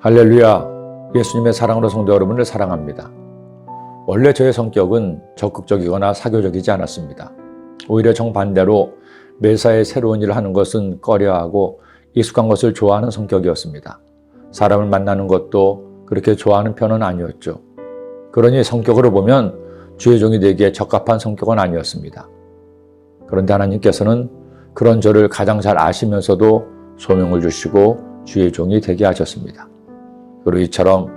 할렐루야, 예수님의 사랑으로 성도 여러분을 사랑합니다. 원래 저의 성격은 적극적이거나 사교적이지 않았습니다. 오히려 정반대로 매사에 새로운 일을 하는 것은 꺼려하고 익숙한 것을 좋아하는 성격이었습니다. 사람을 만나는 것도 그렇게 좋아하는 편은 아니었죠. 그러니 성격으로 보면 주의 종이 되기에 적합한 성격은 아니었습니다. 그런데 하나님께서는 그런 저를 가장 잘 아시면서도 소명을 주시고 주의 종이 되게 하셨습니다. 그리고 이처럼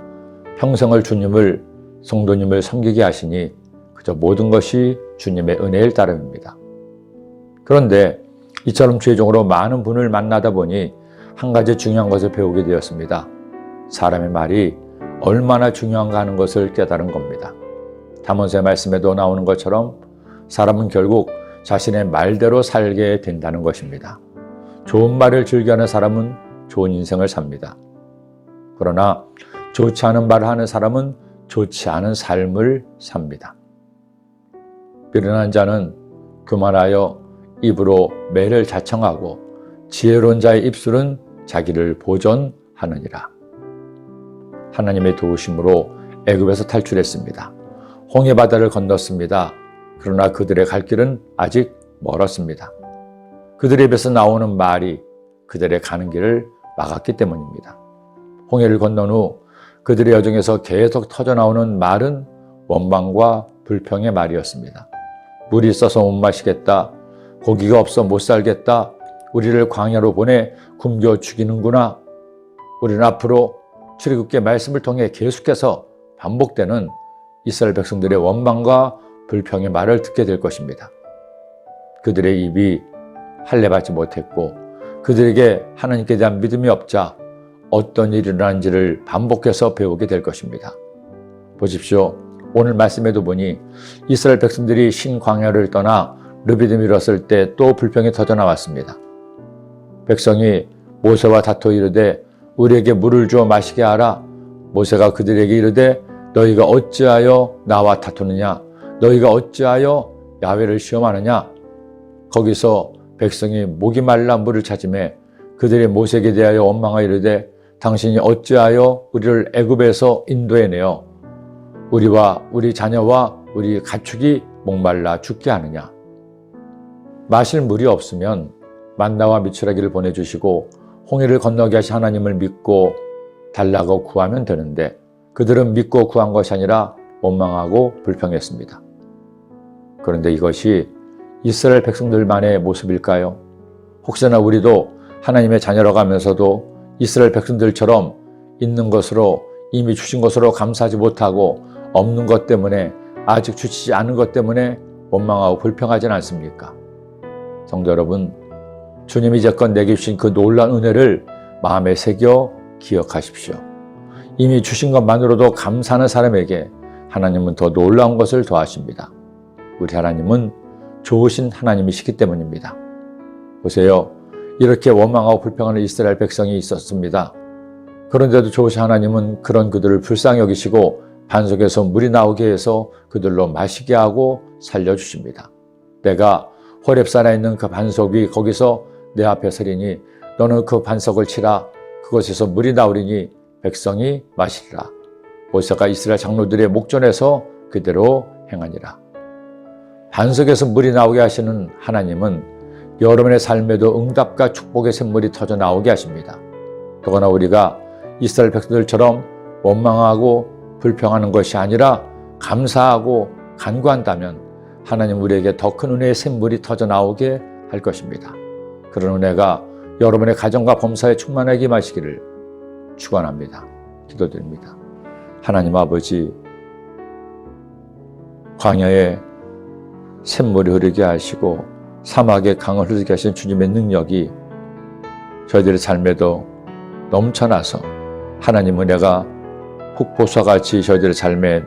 평생을 주님을, 성도님을 섬기게 하시니 그저 모든 것이 주님의 은혜일 따름입니다. 그런데 이처럼 주의 종으로 많은 분을 만나다 보니 한 가지 중요한 것을 배우게 되었습니다. 사람의 말이 얼마나 중요한가 하는 것을 깨달은 겁니다. 잠언서의 말씀에도 나오는 것처럼 사람은 결국 자신의 말대로 살게 된다는 것입니다. 좋은 말을 즐겨하는 사람은 좋은 인생을 삽니다. 그러나 좋지 않은 말을 하는 사람은 좋지 않은 삶을 삽니다. 비련한 자는 교만하여 입으로 매를 자청하고 지혜로운 자의 입술은 자기를 보존하느니라. 하나님의 도우심으로 애굽에서 탈출했습니다. 홍해 바다를 건넜습니다. 그러나 그들의 갈 길은 아직 멀었습니다. 그들의 입에서 나오는 말이 그들의 가는 길을 막았기 때문입니다. 홍해를 건넌 후 그들의 여정에서 계속 터져나오는 말은 원망과 불평의 말이었습니다. 물이 있어서 못 마시겠다. 고기가 없어 못 살겠다. 우리를 광야로 보내 굶겨 죽이는구나. 우리는 앞으로 출애굽기의 말씀을 통해 계속해서 반복되는 이스라엘 백성들의 원망과 불평의 말을 듣게 될 것입니다. 그들의 입이 할례받지 못했고 그들에게 하나님께 대한 믿음이 없자 어떤 일이 일어난지를 반복해서 배우게 될 것입니다. 보십시오. 오늘 말씀에도 보니 이스라엘 백성들이 신광야를 떠나 르비딤 이뤘을 때 또 불평이 터져나왔습니다. 백성이 모세와 다투어 이르되 우리에게 물을 주어 마시게 하라. 모세가 그들에게 이르되 너희가 어찌하여 나와 다투느냐? 너희가 어찌하여 야훼를 시험하느냐? 거기서 백성이 목이 말라 물을 찾으매 그들이 모세에게 대하여 원망하여 이르되 당신이 어찌하여 우리를 애굽에서 인도해내어 우리와 우리 자녀와 우리 가축이 목말라 죽게 하느냐? 마실 물이 없으면 만나와 미추라기를 보내주시고 홍해를 건너게 하신 하나님을 믿고 달라고 구하면 되는데 그들은 믿고 구한 것이 아니라 원망하고 불평했습니다. 그런데 이것이 이스라엘 백성들만의 모습일까요? 혹시나 우리도 하나님의 자녀라고 하면서도 이스라엘 백성들처럼 있는 것으로 이미 주신 것으로 감사하지 못하고 없는 것 때문에 아직 주시지 않은 것 때문에 원망하고 불평하지는 않습니까? 성도 여러분, 주님이 이제껏 내게 주신 그 놀라운 은혜를 마음에 새겨 기억하십시오. 이미 주신 것만으로도 감사하는 사람에게 하나님은 더 놀라운 것을 더하십니다. 우리 하나님은 좋으신 하나님이시기 때문입니다. 보세요. 이렇게 원망하고 불평하는 이스라엘 백성이 있었습니다. 그런데도 좋으신 하나님은 그런 그들을 불쌍히 여기시고 반석에서 물이 나오게 해서 그들로 마시게 하고 살려주십니다. 내가 호렙산에 있는 그 반석이 거기서 내 앞에 서리니 너는 그 반석을 치라. 그곳에서 물이 나오리니 백성이 마시리라. 모세가 이스라엘 장로들의 목전에서 그대로 행하니라. 반석에서 물이 나오게 하시는 하나님은 여러분의 삶에도 응답과 축복의 샘물이 터져 나오게 하십니다. 더구나 우리가 이스라엘 백성들처럼 원망하고 불평하는 것이 아니라 감사하고 간구한다면 하나님 우리에게 더 큰 은혜의 샘물이 터져 나오게 할 것입니다. 그런 은혜가 여러분의 가정과 범사에 충만하게 임하시기를 축원합니다. 기도드립니다. 하나님 아버지, 광야에 샘물이 흐르게 하시고 사막에 강을 흐르게 하신 주님의 능력이 저희들의 삶에도 넘쳐나서 하나님 은혜가 폭포수와 같이 저희들의 삶에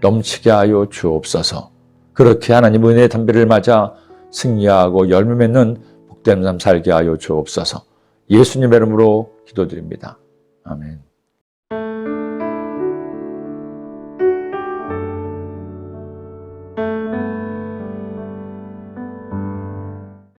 넘치게 하여 주옵소서. 그렇게 하나님 은혜의 담비를 맞아 승리하고 열매 맺는 복된 삶 살게 하여 주옵소서. 예수님의 이름으로 기도드립니다. 아멘.